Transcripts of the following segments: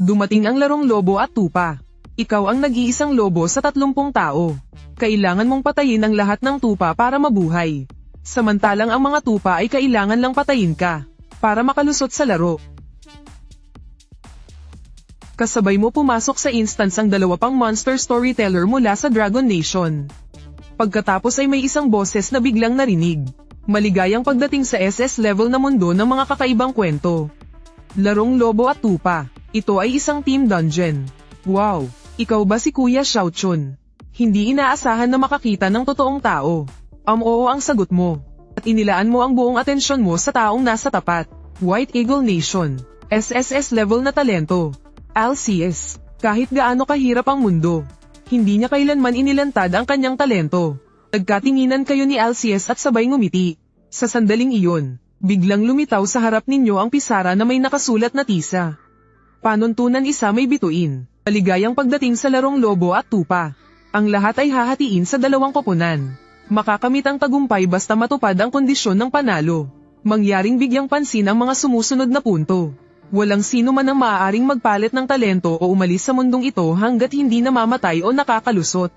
Dumating ang larong lobo at tupa. Ikaw ang nag-iisang lobo sa 30 tao. Kailangan mong patayin ang lahat ng tupa para mabuhay. Samantalang ang mga tupa ay kailangan lang patayin ka para makalusot sa laro. Kasabay mo pumasok sa instance ang 2 pang monster storyteller mula sa Dragon Nation. Pagkatapos ay may isang boses na biglang narinig. Maligayang pagdating sa SS level na mundo ng mga kakaibang kwento. Larong lobo at tupa. Ito ay isang team dungeon. Wow! Ikaw ba si Kuya Xiaochun? Hindi inaasahan na makakita ng totoong tao. Oo ang sagot mo. At inilaan mo ang buong atensyon mo sa taong nasa tapat. White Eagle Nation. SSS level na talento. LCS. Kahit gaano kahirap ang mundo, hindi niya kailanman inilantad ang kanyang talento. Nagkatinginan kayo ni LCS at sabay ngumiti. Sa sandaling iyon, biglang lumitaw sa harap ninyo ang pisara na may nakasulat na tisa. Panuntunan isa may bituin. Maligayang pagdating sa larong lobo at tupa. Ang lahat ay hahatiin sa 2 koponan. Makakamit ang tagumpay basta matupad ang kondisyon ng panalo. Mangyaring bigyang pansin ang mga sumusunod na punto. Walang sino man ang maaaring magpalit ng talento o umalis sa mundong ito hanggat hindi namamatay o nakakalusot.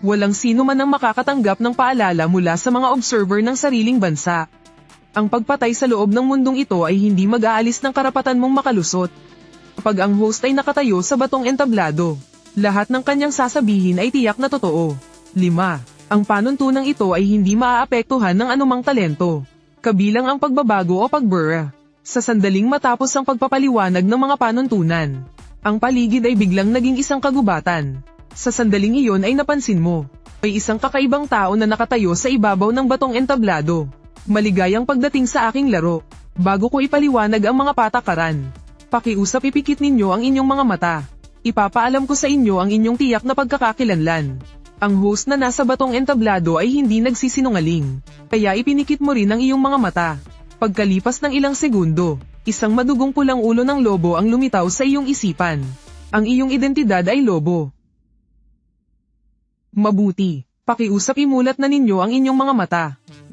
Walang sino man ang makakatanggap ng paalala mula sa mga observer ng sariling bansa. Ang pagpatay sa loob ng mundong ito ay hindi mag-aalis ng karapatan mong makalusot. Kapag ang host ay nakatayo sa batong entablado, lahat ng kanyang sasabihin ay tiyak na totoo. 5. Ang panuntunang ito ay hindi maaapektuhan ng anumang talento, kabilang ang pagbabago o pagbura. Sa sandaling matapos ang pagpapaliwanag ng mga panuntunan, ang paligid ay biglang naging isang kagubatan. Sa sandaling iyon ay napansin mo, may isang kakaibang tao na nakatayo sa ibabaw ng batong entablado. Maligayang pagdating sa aking laro. Bago ko ipaliwanag ang mga patakaran, pakiusap ipikit ninyo ang inyong mga mata. Ipapaalam ko sa inyo ang inyong tiyak na pagkakakilanlan. Ang host na nasa batong entablado ay hindi nagsisinungaling, kaya ipinikit mo rin ang iyong mga mata. Pagkalipas ng ilang segundo, isang madugong pulang ulo ng lobo ang lumitaw sa iyong isipan. Ang iyong identidad ay lobo. Mabuti, pakiusap imulat na ninyo ang inyong mga mata.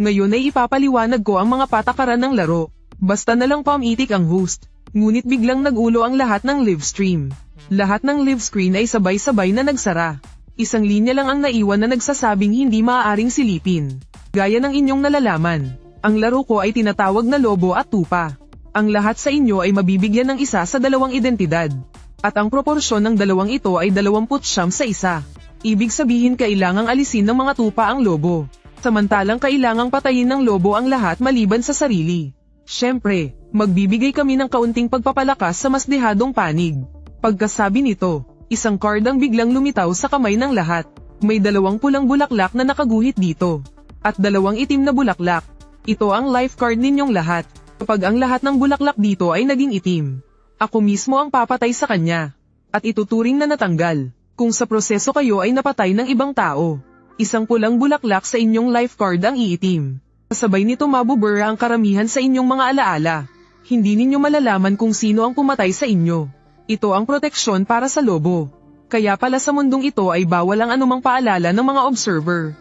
Ngayon ay ipapaliwanag ko ang mga patakaran ng laro. Basta na lang pamitik ang host. Ngunit biglang nagulo ang lahat ng live stream. Lahat ng live screen ay sabay-sabay na nagsara. Isang linya lang ang naiwan na nagsasabing hindi maaaring silipin. Gaya ng inyong nalalaman, ang laro ko ay tinatawag na lobo at tupa. Ang lahat sa inyo ay mabibigyan ng isa sa 2 identidad. At ang proporsyon ng 2 ito ay 29 sa isa. Ibig sabihin kailangang alisin ng mga tupa ang lobo. Samantalang kailangang patayin ng lobo ang lahat maliban sa sarili. Siyempre, magbibigay kami ng kaunting pagpapalakas sa mas dehadong panig. Pagkasabi nito, isang card ang biglang lumitaw sa kamay ng lahat. May 2 pulang bulaklak na nakaguhit dito. At 2 itim na bulaklak. Ito ang life card ninyong lahat. Kapag ang lahat ng bulaklak dito ay naging itim, ako mismo ang papatay sa kanya. At ituturing na natanggal. Kung sa proseso kayo ay napatay ng ibang tao, isang pulang bulaklak sa inyong life card ang iitim. Kasabay nito mabubura ang karamihan sa inyong mga alaala. Hindi ninyo malalaman kung sino ang pumatay sa inyo. Ito ang proteksyon para sa lobo. Kaya pala sa mundong ito ay bawal ang anumang paalala ng mga observer.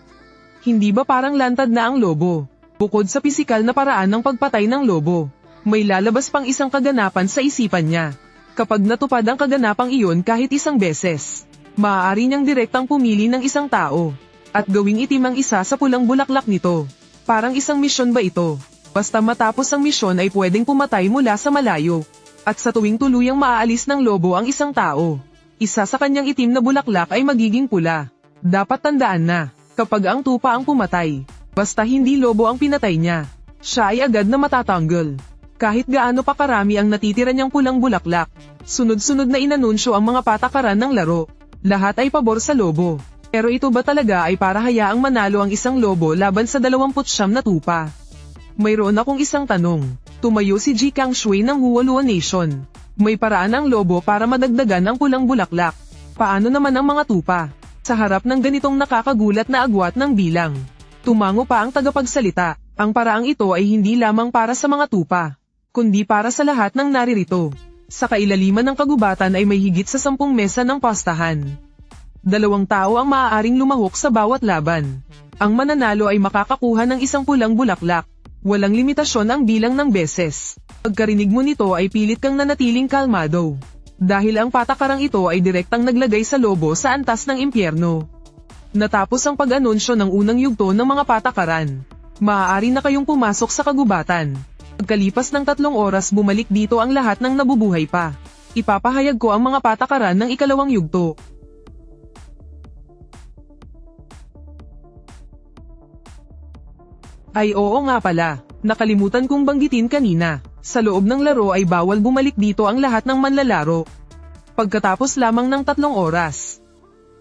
Hindi ba parang lantad na ang lobo? Bukod sa pisikal na paraan ng pagpatay ng lobo, may lalabas pang isang kaganapan sa isipan niya. Kapag natupad ang kaganapang iyon kahit isang beses, maaari niyang direktang pumili ng isang tao, at gawing itim ang isa sa pulang bulaklak nito. Parang isang misyon ba ito? Basta matapos ang misyon ay pwedeng pumatay mula sa malayo. At sa tuwing tuluyang maaalis ng lobo ang isang tao, isa sa kanyang itim na bulaklak ay magiging pula. Dapat tandaan na, kapag ang tupa ang pumatay, basta hindi lobo ang pinatay niya, siya ay agad na matatanggal. Kahit gaano pa karami ang natitira niyang pulang bulaklak, sunod-sunod na inanunsyo ang mga patakaran ng laro. Lahat ay pabor sa lobo. Pero ito ba talaga ay para hayaang manalo ang isang lobo laban sa 29 na tupa? Mayroon akong isang tanong. Tumayo si Ji Kang Shui ng Huoluo Nation. May paraan ang lobo para madagdagan ang pulang bulaklak. Paano naman ang mga tupa? Sa harap ng ganitong nakakagulat na agwat ng bilang, tumango pa ang tagapagsalita. Ang paraang ito ay hindi lamang para sa mga tupa, kundi para sa lahat ng naririto. Sa kailaliman ng kagubatan ay may higit sa 10 mesa ng pastahan. 2 tao ang maaaring lumahok sa bawat laban. Ang mananalo ay makakakuha ng isang pulang bulaklak. Walang limitasyon ang bilang ng beses. Pagkarinig mo nito ay pilit kang nanatiling kalmado. dahil ang patakarang ito ay direktang naglagay sa lobo sa antas ng impyerno. Natapos ang pag-anunsyo ng unang yugto ng mga patakaran. Maaari na kayong pumasok sa kagubatan. Pagkalipas ng 3 oras bumalik dito ang lahat ng nabubuhay pa. Ipapahayag ko ang mga patakaran ng ikalawang yugto. Ay oo nga pala, nakalimutan kong banggitin kanina. Sa loob ng laro ay bawal bumalik dito ang lahat ng manlalaro. Pagkatapos lamang ng 3 oras.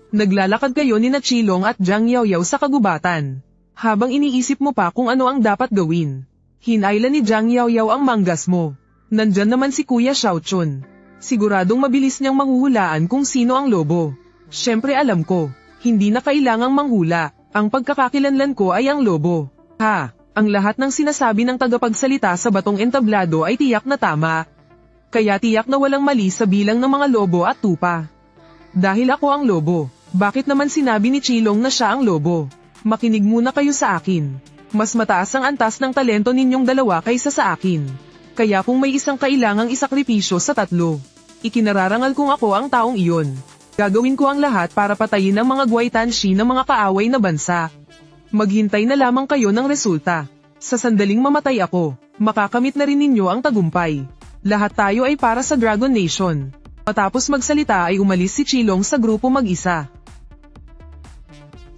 Naglalakad kayo ni na Chilong at Jiang Yaoyao sa kagubatan. Habang iniisip mo pa kung ano ang dapat gawin. Hinailan ni Jiang Yaoyao ang manggas mo. Nandyan naman si Kuya Xiaochun. Siguradong mabilis niyang mahuhulaan kung sino ang lobo. Syempre alam ko, hindi na kailangang manghula. Ang pagkakakilanlan ko ay ang lobo. Ha, ang lahat ng sinasabi ng tagapagsalita sa batong entablado ay tiyak na tama. Kaya tiyak na walang mali sa bilang ng mga lobo at tupa. Dahil ako ang lobo, bakit naman sinabi ni Chilong na siya ang lobo? Makinig muna kayo sa akin. Mas mataas ang antas ng talento ninyong dalawa kaysa sa akin. Kaya kung may isang kailangang isakripisyo sa 3, ikinararangal kong ako ang taong iyon. Gagawin ko ang lahat para patayin ang mga Guaitanshi ng mga kaaway na bansa. Maghintay na lamang kayo ng resulta. Sa sandaling mamatay ako, makakamit na rin ninyo ang tagumpay. Lahat tayo ay para sa Dragon Nation. Matapos magsalita ay umalis si Chilong sa grupo mag-isa.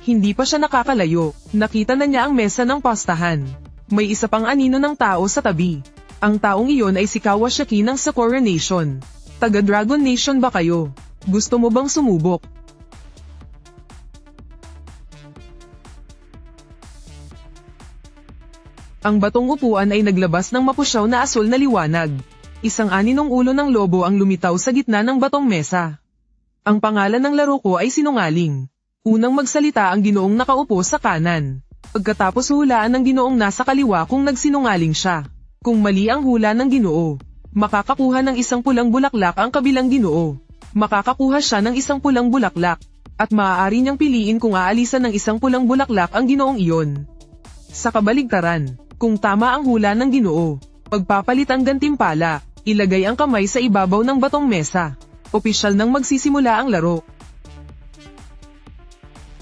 Hindi pa siya nakakalayo, nakita na niya ang mesa ng pastahan. May isa pang anino ng tao sa tabi. Ang taong iyon ay si Kawashaki ng Sakura Nation. Taga Dragon Nation ba kayo? Gusto mo bang sumubok? Ang batong upuan ay naglabas ng mapusyaw na asul na liwanag. Isang aninong ulo ng lobo ang lumitaw sa gitna ng batong mesa. Ang pangalan ng laro ko ay Sinungaling. Unang magsalita ang ginoong nakaupo sa kanan. Pagkatapos hulaan ng ginoong nasa kaliwa kung nagsinungaling siya. Kung mali ang hula ng ginoo, makakakuha ng isang pulang bulaklak ang kabilang ginoo. Makakakuha siya ng isang pulang bulaklak. At maaari niyang piliin kung aalisan ng isang pulang bulaklak ang ginoong iyon. Sa kabaligtaran, kung tama ang hula ng ginoo, pagpapalit ang gantimpala, ilagay ang kamay sa ibabaw ng batong mesa. Opisyal nang magsisimula ang laro.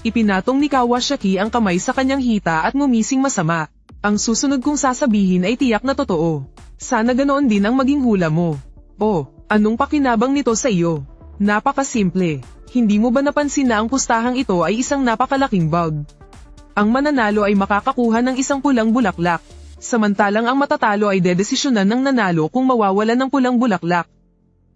Ipinatong ni Kawashaki ang kamay sa kanyang hita at ngumising masama. Ang susunod kong sasabihin ay tiyak na totoo. Sana ganoon din ang maging hula mo. Oh, anong pakinabang nito sa iyo? Napakasimple. Hindi mo ba napansin na ang pustahang ito ay isang napakalaking bug? Ang mananalo ay makakakuha ng isang pulang bulaklak. Samantalang ang matatalo ay dedesisyonan ng nanalo kung mawawalan ng pulang bulaklak.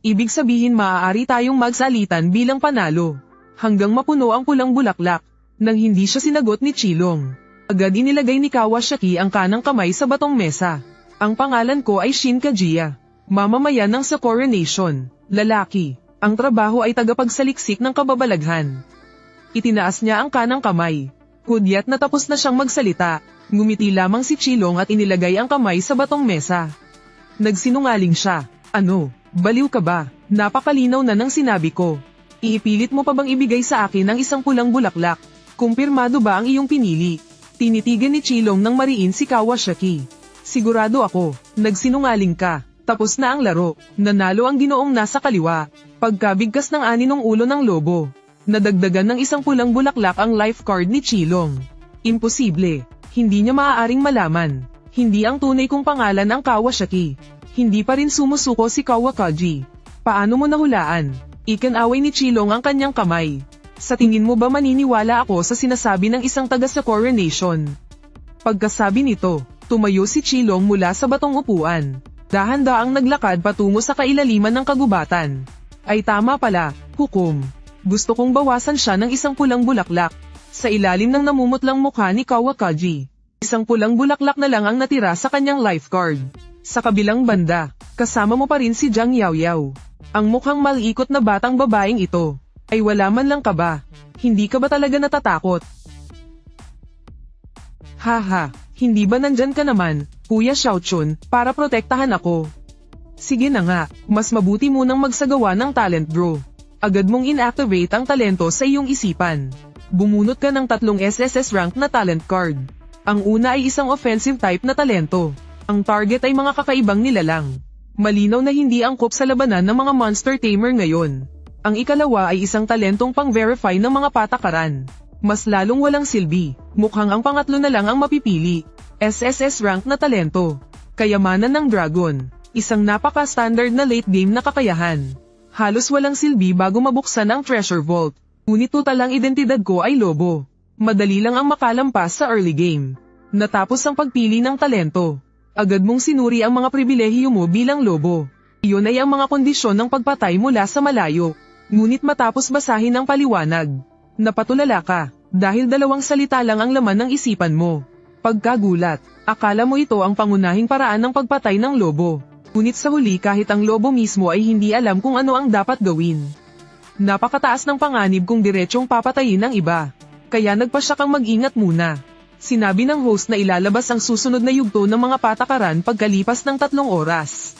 Ibig sabihin maaari tayong magsalitan bilang panalo. Hanggang mapuno ang pulang bulaklak. Nang hindi siya sinagot ni Chilong, agad inilagay ni Kawashaki ang kanang kamay sa batong mesa. Ang pangalan ko ay Shin Kajiya. Mamamayan ng Sakura Nation. Lalaki. Ang trabaho ay tagapagsaliksik ng kababalaghan. Itinaas niya ang kanang kamay. Hudyat na tapos na siyang magsalita. Ngumiti lamang si Chilong at inilagay ang kamay sa batong mesa. Nagsinungaling siya. Ano? Baliw ka ba? Napakalinaw na ng sinabi ko. Iipilit mo pa bang ibigay sa akin ang isang pulang bulaklak? Kumpirmado ba ang iyong pinili? Tinitigan ni Chilong ng mariin si Kawashaki. Sigurado ako, nagsinungaling ka. Tapos na ang laro. Nanalo ang ginoong nasa kaliwa. Pagkabigkas ng aninong ulo ng lobo. Nadagdagan ng isang pulang bulaklak ang life card ni Chilong. Imposible. Hindi niya maaaring malaman. Hindi ang tunay kong pangalan ang Kawashaki. Hindi pa rin sumusuko si Kawakaji. Paano mo nahulaan? Ikinaway ni Chilong ang kanyang kamay. Sa tingin mo ba maniniwala ako sa sinasabi ng isang taga Sakura Nation? Pagkasabi nito, tumayo si Chilong mula sa batong upuan. Dahan-daang naglakad patungo sa kailaliman ng kagubatan. Ay tama pala, hukom. Gusto kong bawasan siya ng isang pulang bulaklak. Sa ilalim ng namumutlang mukha ni Kawakaji, isang pulang bulaklak na lang ang natira sa kanyang life card. Sa kabilang banda, kasama mo pa rin si Jiang Yaoyao. Ang mukhang malikot na batang babaeng ito. Ay wala man lang ka ba? Hindi ka ba talaga natatakot? Haha, hindi ba nandyan ka naman, Kuya Xiaochun, para protektahan ako? Sige na nga, mas mabuti munang magsagawa ng talent draw. Agad mong inactivate ang talento sa iyong isipan. Bumunot ka ng 3 SSS rank na talent card. Ang una ay isang offensive type na talento. Ang target ay mga kakaibang nilalang. Malinaw na hindi angkop sa labanan ng mga monster tamer ngayon. Ang ikalawa ay isang talentong pang-verify ng mga patakaran. Mas lalong walang silbi, mukhang ang pangatlo na lang ang mapipili. SSS rank na talento. Kayamanan ng Dragon. Isang napaka-standard na late game na kakayahan. Halos walang silbi bago mabuksan ang treasure vault. Ngunit total ang identidad ko ay lobo. Madali lang ang makalampas sa early game. Natapos ang pagpili ng talento. Agad mong sinuri ang mga pribilehiyo mo bilang lobo. Iyon ay ang mga kondisyon ng pagpatay mula sa malayo. Ngunit matapos basahin ang paliwanag, napatulala ka, dahil dalawang salita lang ang laman ng isipan mo. Pagkagulat, akala mo ito ang pangunahing paraan ng pagpatay ng lobo. Ngunit sa huli kahit ang lobo mismo ay hindi alam kung ano ang dapat gawin. Napakataas ng panganib kung diretsyong papatayin ang iba. Kaya nagpasya kang mag-ingat muna. Sinabi ng host na ilalabas ang susunod na yugto ng mga patakaran pagkalipas ng 3 oras.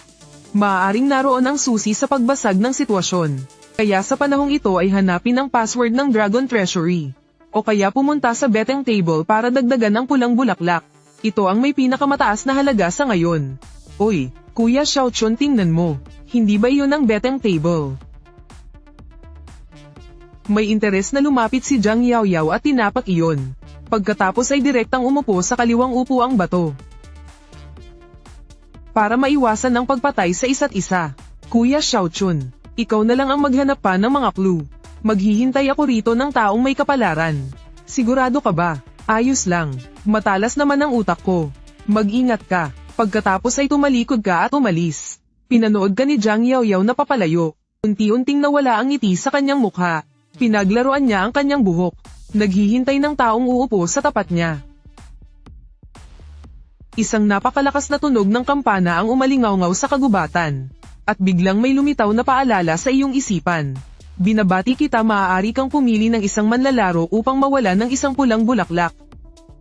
Maaaring naroon ang susi sa pagbasag ng sitwasyon. Kaya sa panahong ito ay hanapin ang password ng Dragon Treasury. O kaya pumunta sa betting table para dagdagan ang pulang bulaklak. Ito ang may pinakamataas na halaga sa ngayon. Oy, Kuya Xiaochun, tingnan mo. Hindi ba iyon ang betting table? May interes na lumapit si Jiang Yaoyao at tinapak iyon. Pagkatapos ay direktang umupo sa kaliwang upuang bato. Para maiwasan ang pagpatay sa isa't isa. Kuya Xiaochun, ikaw na lang ang maghanap pa ng mga clue. Maghihintay ako rito ng taong may kapalaran. Sigurado ka ba? Ayos lang. Matalas naman ang utak ko. Mag-ingat ka. Pagkatapos ay tumalikod ka at umalis. Pinanood ka ni Jiang Yaoyao na papalayo. Unti-unting nawala ang ngiti sa kanyang mukha. Pinaglaruan niya ang kanyang buhok. Naghihintay ng taong uupo sa tapat niya. Isang napakalakas na tunog ng kampana ang umalingaw-ngaw sa kagubatan. At biglang may lumitaw na paalala sa iyong isipan. Binabati kita, maaari kang pumili ng isang manlalaro upang mawala ng isang pulang bulaklak.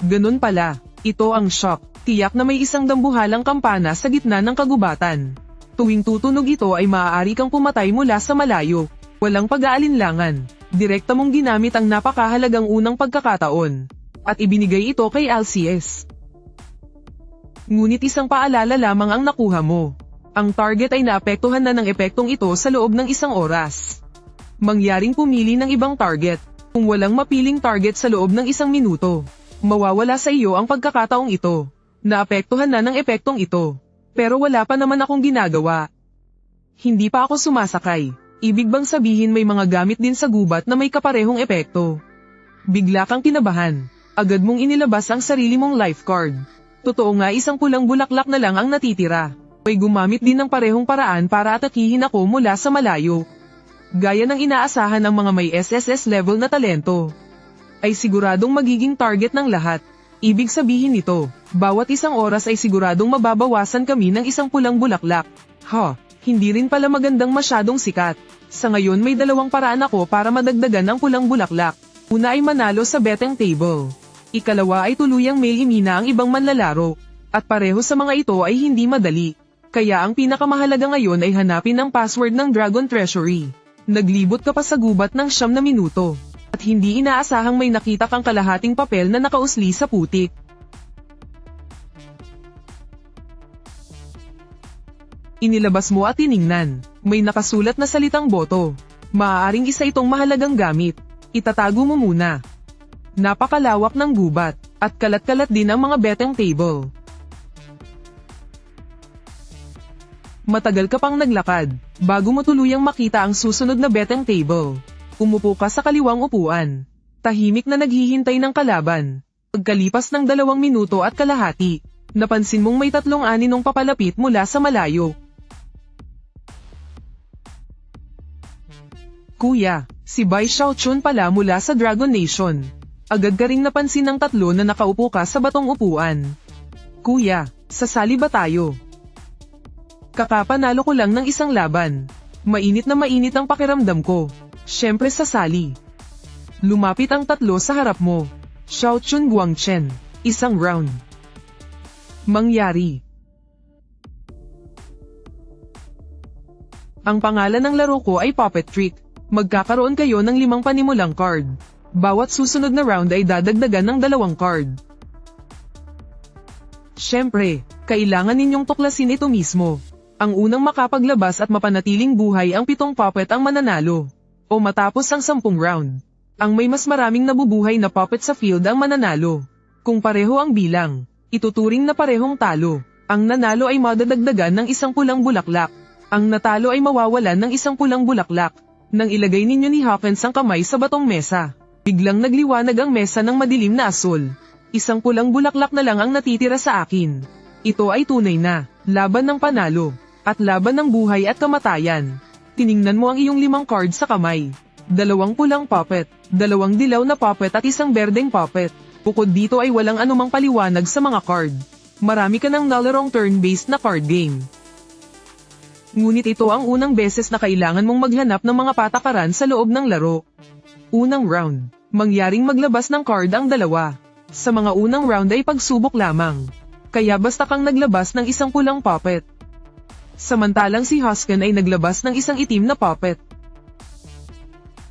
Ganun pala, ito ang shock. Tiyak na may isang dambuhalang kampana sa gitna ng kagubatan. Tuwing tutunog ito ay maaari kang pumatay mula sa malayo. Walang pag-aalinlangan. Direkta mong ginamit ang napakahalagang unang pagkakataon. At ibinigay ito kay LCS. Ngunit isang paalala lamang ang nakuha mo. Ang target ay naapektuhan na ng epektong ito sa loob ng 1 oras. Mangyaring pumili ng ibang target. Kung walang mapiling target sa loob ng 1 minuto, mawawala sa iyo ang pagkakataong ito. Naapektuhan na ng epektong ito. Pero wala pa naman akong ginagawa. Hindi pa ako sumasakay. Ibig bang sabihin may mga gamit din sa gubat na may kaparehong epekto? Bigla kang kinabahan. Agad mong inilabas ang sarili mong life card. Totoo nga, isang pulang bulaklak na lang ang natitira. May gumamit din ng parehong paraan para atakihin ako mula sa malayo. Gaya ng inaasahan ng mga may SSS level na talento. Ay siguradong magiging target ng lahat. Ibig sabihin nito, bawat 1 oras ay siguradong mababawasan kami ng 1 pulang bulaklak. Hindi rin pala magandang masyadong sikat. Sa ngayon may 2 paraan ako para madagdagan ang pulang bulaklak. Una ay manalo sa betting table. Ikalawa ay tuluyang may himina ang ibang manlalaro. At pareho sa mga ito ay hindi madali. Kaya ang pinakamahalaga ngayon ay hanapin ang password ng Dragon Treasury. Naglibot ka pa sa gubat ng 9 na minuto. At hindi inaasahang may nakita kang kalahating papel na nakausli sa putik. Inilabas mo at tiningnan. May nakasulat na salitang boto. Maaaring isa itong mahalagang gamit. Itatago mo muna. Napakalawak ng gubat, at kalat-kalat din ang mga betting table. Matagal ka pang naglakad, bago mo tuluyang makita ang susunod na betting table. Umupo ka sa kaliwang upuan. Tahimik na naghihintay ng kalaban. Pagkalipas ng 2 minuto at kalahati, napansin mong may 3 aninong papalapit mula sa malayo. Kuya, si Bai Xiaochun pala mula sa Dragon Nation. Agad ka ring napansin ng 3 na nakaupo ka sa batong upuan. Kuya, sasali ba tayo? Kakapanalo ko lang ng 1 laban. Mainit na mainit ang pakiramdam ko. Siyempre sasali. Lumapit ang 3 sa harap mo. Xiaochun Guangchen, 1 round. Mangyari. Ang pangalan ng laro ko ay Puppet Trick. Magkakaroon kayo ng 5 panimulang card. Bawat susunod na round ay dadagdagan ng 2 card. Siyempre, kailangan ninyong tuklasin ito mismo. Ang unang makapaglabas at mapanatiling buhay ang 7 puppet ang mananalo. O matapos ang 10 round. Ang may mas maraming nabubuhay na puppet sa field ang mananalo. Kung pareho ang bilang, ituturing na parehong talo. Ang nanalo ay madadagdagan ng 1 pulang bulaklak. Ang natalo ay mawawalan ng 1 pulang bulaklak. Nang ilagay ninyo ni Hawkins ang kamay sa batong mesa, biglang nagliwanag ang mesa ng madilim na asul. 1 pulang bulaklak na lang ang natitira sa akin. Ito ay tunay na laban ng panalo at laban ng buhay at kamatayan. Tiningnan mo ang iyong 5 cards sa kamay. 2 pulang puppet, 2 dilaw na puppet at 1 berdeng puppet. Bukod dito ay walang anumang paliwanag sa mga card. Marami ka ng null-wrong turn-based na card game. Ngunit ito ang unang beses na kailangan mong maghanap ng mga patakaran sa loob ng laro. Unang round, mangyaring maglabas ng card ang 2. Sa mga unang round ay pagsubok lamang. Kaya basta kang naglabas ng 1 pulang puppet. Samantalang si Husken ay naglabas ng 1 itim na puppet.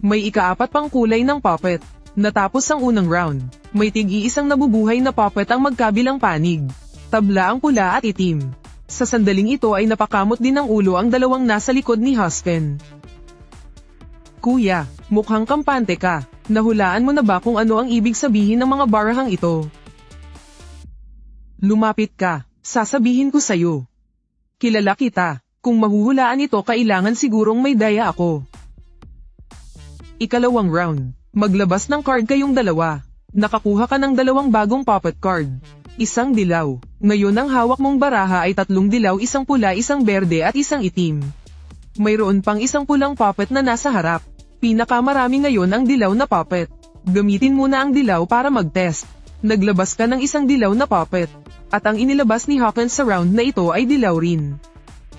May ika-4 pang kulay ng puppet. Natapos ang unang round, may tig-iisang nabubuhay na puppet ang magkabilang panig. Tabla ang pula at itim. Sa sandaling ito ay napakamot din ng ulo ang 2 nasa likod ni Husken. Kuya, mukhang kampante ka. Nahulaan mo na ba kung ano ang ibig sabihin ng mga barahang ito? Lumapit ka, sasabihin ko sayo. Kilala kita, kung mahuhulaan ito kailangan sigurong may daya ako. Ikalawang round, maglabas ng card kayong 2. Nakakuha ka ng 2 bagong puppet card. 1 dilaw. Ngayon ang hawak mong baraha ay 3 dilaw, 1 pula, 1 berde at 1 itim. Mayroon pang 1 pulang puppet na nasa harap. Pinakamarami ngayon ang dilaw na puppet. Gamitin muna ang dilaw para mag-test. Naglabas ka ng 1 dilaw na puppet. At ang inilabas ni Hawkins sa round na ito ay dilaw rin.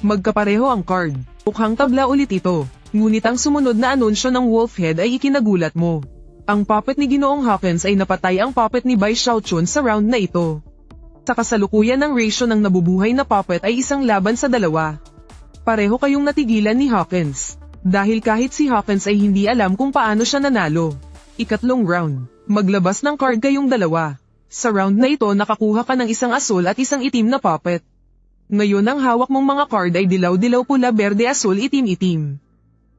Magkapareho ang card. Mukhang tabla ulit ito. Ngunit ang sumunod na anunsyo ng Wolfhead ay ikinagulat mo. Ang puppet ni Ginoong Hawkins ay napatay ang puppet ni Bai Xiaochun sa round na ito. Sa kasalukuyan ng ratio ng nabubuhay na puppet ay 1 laban sa 2. Pareho kayong natigilan ni Hawkins. Dahil kahit si Hawkins ay hindi alam kung paano siya nanalo. Ikatlong round, maglabas ng card kayong 2. Sa round na ito nakakuha ka ng 1 asul at 1 itim na puppet. Ngayon ang hawak mong mga card ay dilaw-dilaw, pula, berde, asul, itim-itim.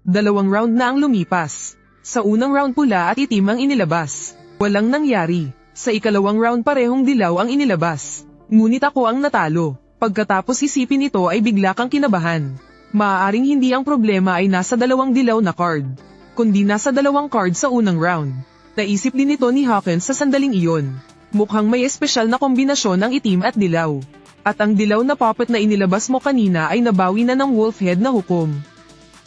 2 round na ang lumipas. Sa unang round pula at itim ang inilabas. Walang nangyari. Sa ikalawang round parehong dilaw ang inilabas. Ngunit ako ang natalo. Pagkatapos isipin ito ay bigla kang kinabahan. Maaaring hindi ang problema ay nasa 2 dilaw na card, kundi nasa 2 card sa unang round. Naisip din ito ni Hawkins sa sandaling iyon. Mukhang may espesyal na kombinasyon ng itim at dilaw. At ang dilaw na puppet na inilabas mo kanina ay nabawi na ng Wolfhead na hukom.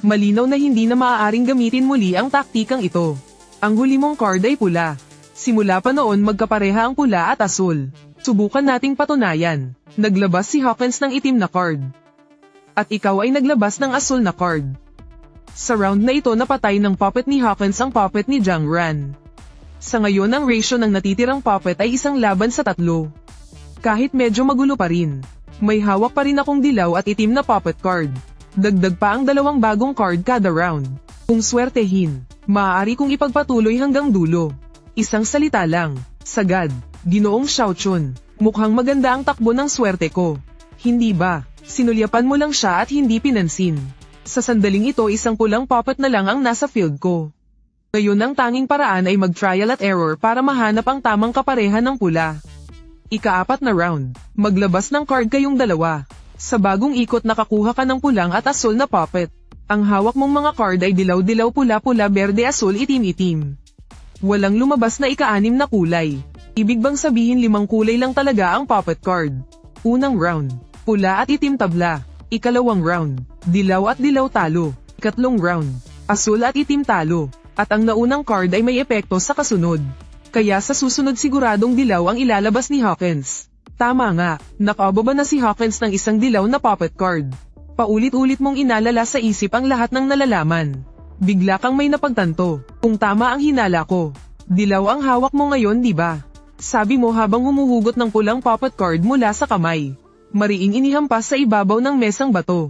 Malinaw na hindi na maaaring gamitin muli ang taktikang ito. Ang huli mong card ay pula. Simula pa noon magkapareha ang pula at asul. Subukan nating patunayan. Naglabas si Hawkins ng itim na card. At ikaw ay naglabas ng asul na card. Sa round na ito napatay ng puppet ni Hawkins ang puppet ni Jiang Ran. Sa ngayon ang ratio ng natitirang puppet ay 1 laban sa 3. Kahit medyo magulo pa rin, may hawak pa rin akong dilaw at itim na puppet card. Dagdag pa ang 2 bagong card kada round. Kung swertehin, maaari kong ipagpatuloy hanggang dulo. Isang salita lang, sagad, Ginoong Xiaochun. Mukhang maganda ang takbo ng swerte ko. Hindi ba? Sinulyapan mo lang siya at hindi pinansin. Sa sandaling ito 1 pulang puppet na lang ang nasa field ko. Ngayon ang tanging paraan ay mag-trial at error para mahanap ang tamang kapareha ng pula. Ika-4 na round, maglabas ng card kayong 2. Sa bagong ikot nakakuha ka ng pulang at asul na puppet. Ang hawak mong mga card ay dilaw-dilaw, pula-pula, berde, asul, itim-itim. Walang lumabas na ika-6 na kulay. Ibig bang sabihin 5 kulay lang talaga ang puppet card? Unang round, pula at itim tabla. Ikalawang round, dilaw at dilaw talo. Ikatlong round, asul at itim talo. At ang naunang card ay may epekto sa kasunod. Kaya sa susunod siguradong dilaw ang ilalabas ni Hawkins. Tama nga, nakababa na si Hawkins ng 1 dilaw na puppet card. Paulit-ulit mong inalala sa isip ang lahat ng nalalaman. Bigla kang may napagtanto, kung tama ang hinala ko. Dilaw ang hawak mo ngayon, di ba? Sabi mo habang humuhugot ng pulang puppet card mula sa kamay. Mariing inihampas sa ibabaw ng mesang bato.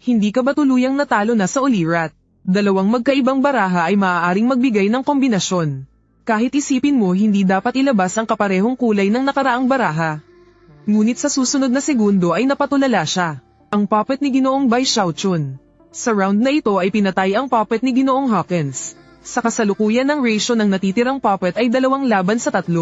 Hindi ka ba tuluyang natalo na sa ulirat? 2 magkaibang baraha ay maaaring magbigay ng kombinasyon. Kahit isipin mo hindi dapat ilabas ang kaparehong kulay ng nakaraang baraha. Ngunit sa susunod na segundo ay napatulala siya. Ang puppet ni Ginoong Bai Xiaochun. Sa round na ito ay pinatay ang puppet ni Ginoong Hawkins. Sa kasalukuyan ng ratio ng natitirang puppet ay 2 laban sa 3.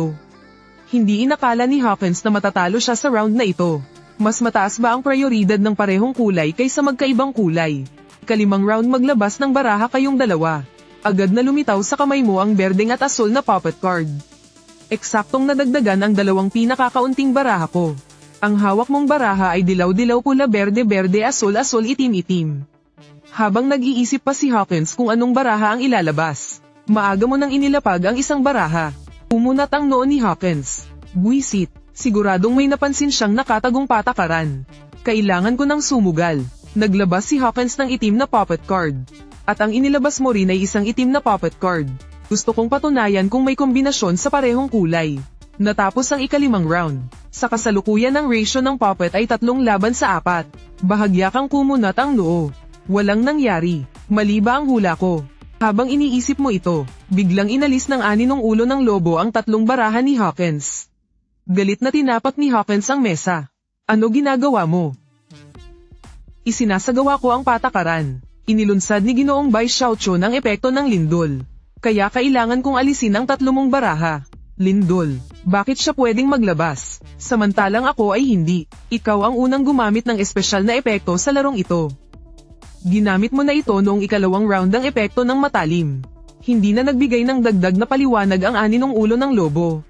Hindi inakala ni Hawkins na matatalo siya sa round na ito. Mas mataas ba ang prioridad ng parehong kulay kaysa magkaibang kulay? Ika-5 round maglabas ng baraha kayong dalawa. Agad na lumitaw sa kamay mo ang berdeng at asul na puppet card. Eksaktong nadagdagan ang 2 pinakakaunting baraha ko. Ang hawak mong baraha ay dilaw-dilaw pula berde-berde asul-asul itim-itim. Habang nag-iisip pa si Hawkins kung anong baraha ang ilalabas, maaga mo nang inilapag ang isang baraha. Umunat ang noo ni Hawkins. Buwisit, siguradong may napansin siyang nakatagong patakaran. Kailangan ko ng sumugal. Naglabas si Hawkins ng itim na puppet card. At ang inilabas mo rin ay isang itim na puppet card. Gusto kong patunayan kung may kombinasyon sa parehong kulay. Natapos ang ika-5 round. Sa kasalukuyan ng ratio ng puppet ay 3 laban sa 4. Bahagya kang kumunat ang noo. Walang nangyari. Mali ba ang hula ko? Habang iniisip mo ito, biglang inalis ng aninong ulo ng lobo ang 3 baraha ni Hawkins. Galit na tinapak ni Hawkins ang mesa. Ano ginagawa mo? Isinasagawa ko ang patakaran. Inilunsad ni Ginoong Bai Xiaochun ang epekto ng lindol. Kaya kailangan kong alisin ang 3 mong baraha. Lindol, bakit siya pwedeng maglabas? Samantalang ako ay hindi. Ikaw ang unang gumamit ng espesyal na epekto sa larong ito. Ginamit mo na ito noong ika-2 round ang epekto ng matalim. Hindi na nagbigay ng dagdag na paliwanag ang aninong ulo ng lobo.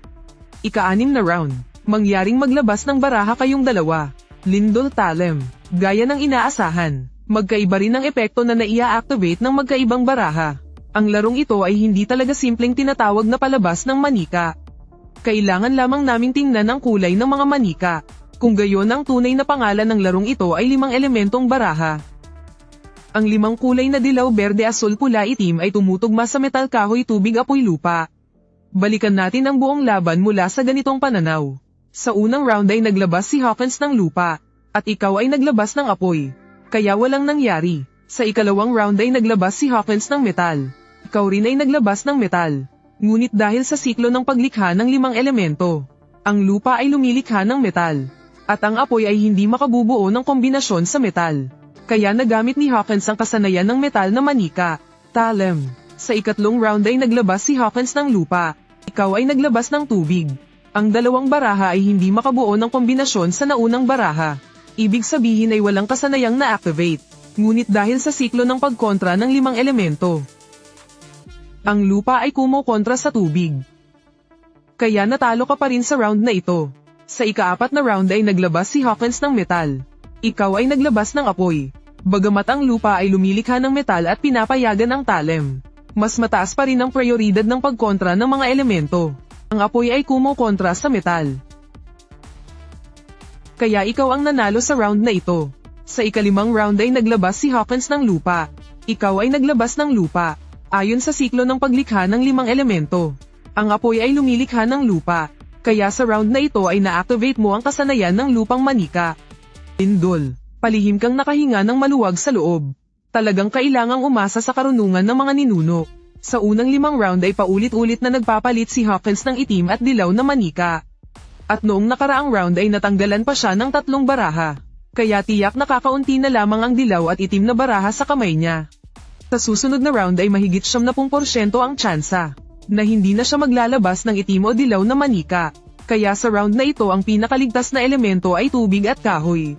Ika-6 na round, mangyaring maglabas ng baraha kayong dalawa. Lindol Talem, gaya ng inaasahan. Magkaiba rin ang epekto na naia-activate ng magkaibang baraha. Ang larong ito ay hindi talaga simpleng tinatawag na palabas ng manika. Kailangan lamang naming tingnan ang kulay ng mga manika. Kung gayon ang tunay na pangalan ng larong ito ay 5 elementong baraha. Ang 5 kulay na dilaw, berde, asul, pula, itim ay tumutugma sa metal, kahoy, tubig, apoy, lupa. Balikan natin ang buong laban mula sa ganitong pananaw. Sa unang round ay naglabas si Hawkins ng lupa, at ikaw ay naglabas ng apoy. Kaya walang nangyari. Sa ika-2 round ay naglabas si Hawkins ng metal. Ikaw rin ay naglabas ng metal. Ngunit dahil sa siklo ng paglikha ng 5 elemento, ang lupa ay lumilikha ng metal. At ang apoy ay hindi makabubuo ng kombinasyon sa metal. Kaya nagamit ni Hawkins ang kasanayan ng metal na manika, talem. Sa ika-3 round ay naglabas si Hawkins ng lupa. Ikaw ay naglabas ng tubig. Ang 2 baraha ay hindi makabuo ng kombinasyon sa naunang baraha. Ibig sabihin ay walang kasanayang na-activate. Ngunit dahil sa siklo ng pagkontra ng 5 elemento, ang lupa ay kumokontra sa tubig. Kaya natalo ka pa rin sa round na ito. Sa ika-4 na round ay naglabas si Hawkins ng metal. Ikaw ay naglabas ng apoy. Bagamat ang lupa ay lumilikha ng metal at pinapayagan ang talem, mas mataas pa rin ang prioridad ng pagkontra ng mga elemento. Ang apoy ay kumokontra sa metal. Kaya ikaw ang nanalo sa round na ito. Sa ika-5 round ay naglabas si Hawkins ng lupa. Ikaw ay naglabas ng lupa. Ayon sa siklo ng paglikha ng 5 elemento, ang apoy ay lumilikha ng lupa. Kaya sa round na ito ay na-activate mo ang kasanayan ng lupang manika. Lindol, palihim kang nakahinga ng maluwag sa loob. Talagang kailangang umasa sa karunungan ng mga ninuno. Sa unang 5 round ay paulit-ulit na nagpapalit si Hawkins ng itim at dilaw na manika. At noong nakaraang round ay natanggalan pa siya ng 3 baraha. Kaya tiyak nakakaunti na lamang ang dilaw at itim na baraha sa kamay niya. Sa susunod na round ay mahigit 70% ang tsansa na hindi na siya maglalabas ng itim o dilaw na manika. Kaya sa round na ito ang pinakaligtas na elemento ay tubig at kahoy.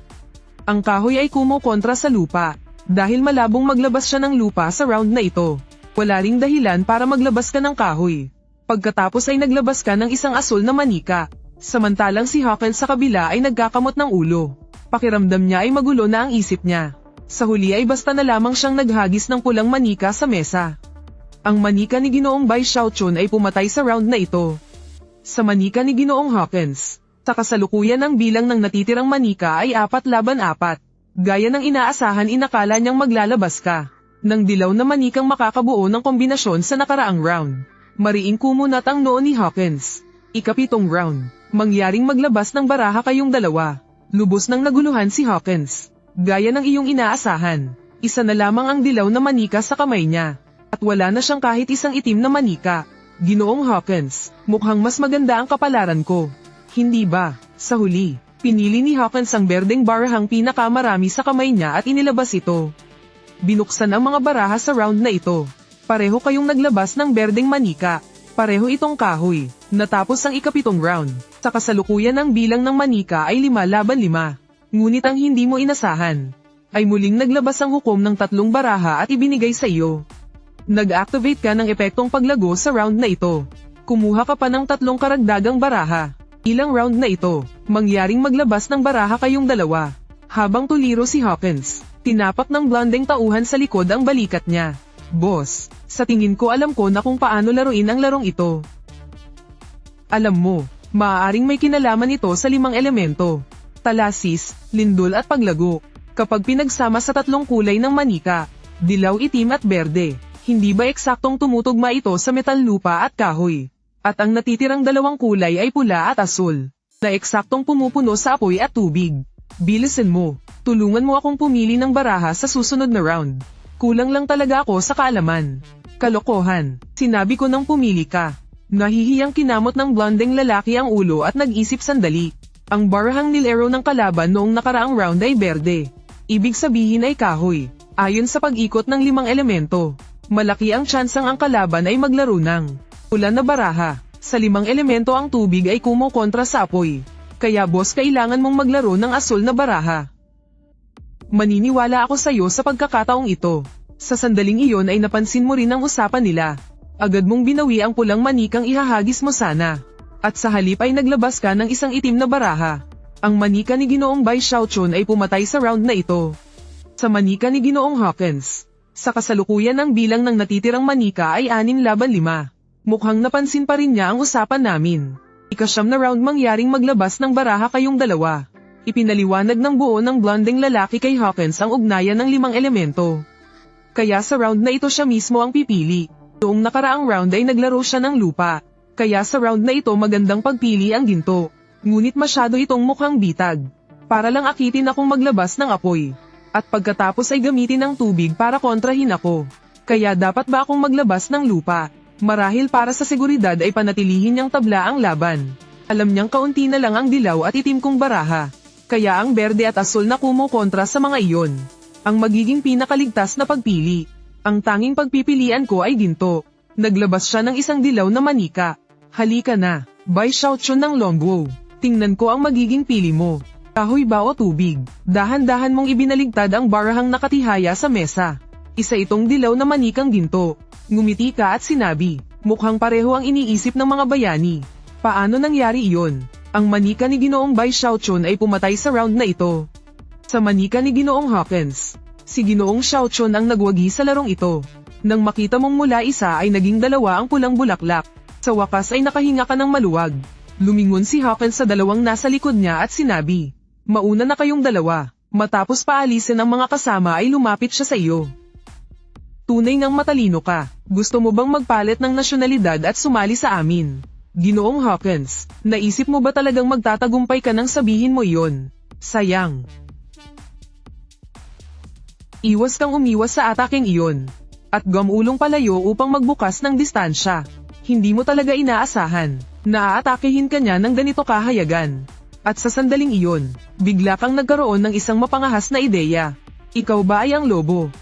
Ang kahoy ay kumokontra sa lupa. Dahil malabong maglabas siya ng lupa sa round na ito, wala ring dahilan para maglabas ka ng kahoy. Pagkatapos ay naglabas ka ng isang asul na manika. Samantalang si Hawkins sa kabila ay nagkakamot ng ulo. Pakiramdam niya ay magulo na ang isip niya. Sa huli ay basta na lamang siyang naghagis ng pulang manika sa mesa. Ang manika ni Ginoong Bai Xiaochun ay pumatay sa round na ito. Sa manika ni Ginoong Hawkins, sa kasalukuyan ang bilang ng natitirang manika ay 4 laban 4. Gaya ng inaasahan, inakala niyang maglalabas ka ng dilaw na manikang makakabuo ng kombinasyon sa nakaraang round. Mariing kumunat ang noo ni Hawkins. Ika-7 round, mangyaring maglabas ng baraha kayong dalawa. Lubos nang naguluhan si Hawkins. Gaya ng iyong inaasahan, isa na lamang ang dilaw na manika sa kamay niya. At wala na siyang kahit isang itim na manika. Ginoong Hawkins, mukhang mas maganda ang kapalaran ko. Hindi ba? Sa huli, Pinili ni Hawkins ang berdeng barahang pinakamarami sa kamay niya at inilabas ito. Binuksan ang mga baraha sa round na ito. Pareho kayong naglabas ng berdeng manika. Pareho itong kahoy. Natapos ang ikapitong round. Sa kasalukuyan ang bilang ng manika ay 5 laban 5. Ngunit ang hindi mo inasahan ay muling naglabas ang hukom ng 3 baraha at ibinigay sa iyo. Nag-activate ka ng epektong paglago sa round na ito. Kumuha ka pa ng 3 karagdagang baraha. Ilang round na ito, mangyaring maglabas ng baraha kayong dalawa. Habang tuliro si Hawkins, tinapak ng blondeng tauhan sa likod ang balikat niya. Boss, sa tingin ko alam ko na kung paano laruin ang larong ito. Alam mo, maaaring may kinalaman ito sa 5 elemento. Talasis, lindol at paglago. Kapag pinagsama sa 3 kulay ng manika, dilaw, itim at berde, hindi ba eksaktong tumutugma ito sa metal, lupa at kahoy? At ang natitirang 2 kulay ay pula at asul, na eksaktong pumupuno sa apoy at tubig. Bilisan mo, tulungan mo akong pumili ng baraha sa susunod na round. Kulang lang talaga ako sa kaalaman. Kalokohan, sinabi ko nang pumili ka. Nahihiyang kinamot ng blondeng lalaki ang ulo at nag-isip sandali. Ang barahang nilero ng kalaban noong nakaraang round ay berde. Ibig sabihin ay kahoy. Ayon sa pag-ikot ng 5 elemento, malaki ang tsansang ang kalaban ay maglaro ng pula na baraha. Sa 5 elemento ang tubig ay kumokontra sa apoy. Kaya boss, kailangan mong maglaro ng asul na baraha. Maniniwala ako sa iyo sa pagkakataong ito. Sa sandaling iyon ay napansin mo rin ang usapan nila. Agad mong binawi ang pulang manikang ihahagis mo sana. At sa halip ay naglabas ka ng isang itim na baraha. Ang manika ni Ginoong Bai Xiaochun ay pumatay sa round na ito. Sa manika ni Ginoong Hawkins, sa kasalukuyan ang bilang ng natitirang manika ay 6 laban 5. Mukhang napansin pa rin niya ang usapan namin. Ika-9 na round mangyaring maglabas ng baraha kayong dalawa. Ipinaliwanag ng buo ng blondeng lalaki kay Hawkins ang ugnayan ng 5 elemento. Kaya sa round na ito siya mismo ang pipili. Noong nakaraang round ay naglaro siya ng lupa. Kaya sa round na ito magandang pagpili ang ginto. Ngunit masyado itong mukhang bitag. Para lang akitin akong maglabas ng apoy. At pagkatapos ay gamitin ang tubig para kontrahin ako. Kaya dapat ba akong maglabas ng lupa? Marahil para sa seguridad ay panatilihin niyang tabla ang laban. Alam niyang kaunti na lang ang dilaw at itim kong baraha. Kaya ang berde at asul na kumokontra sa mga iyon. Ang magiging pinakaligtas na pagpili. Ang tanging pagpipilian ko ay ginto. Naglabas siya ng isang dilaw na manika. Halika na, Bai Xiaochun ng Longguo. Tingnan ko ang magiging pili mo. Kahoy ba o tubig? Dahan-dahan mong ibinaligtad ang barahang nakatihaya sa mesa. Isa itong dilaw na manikang ginto. Ngumiti ka at sinabi, mukhang pareho ang iniisip ng mga bayani. Paano nangyari iyon? Ang manika ni Ginoong Bai Xiaochun ay pumatay sa round na ito. Sa manika ni Ginoong Hawkins, si Ginoong Xiaochun ang nagwagi sa larong ito. Nang makita mong mula isa ay naging 2 ang pulang bulaklak. Sa wakas ay nakahinga ka ng maluwag. Lumingon si Hawkins sa 2 nasa likod niya at sinabi, mauna na kayong 2. Matapos paalisin ang mga kasama ay lumapit siya sa iyo. Tunay ngang matalino ka. Gusto mo bang magpalit ng nasyonalidad at sumali sa amin? Ginoong Hawkins, naisip mo ba talagang magtatagumpay ka nang sabihin mo iyon? Sayang. Iwas kang umiwas sa ataking iyon. At gumulong palayo upang magbukas ng distansya. Hindi mo talaga inaasahan. Naaatakehin ka niya ng ganito kahayagan. At sa sandaling iyon, bigla kang nagkaroon ng isang mapangahas na ideya. Ikaw ba ay ang lobo?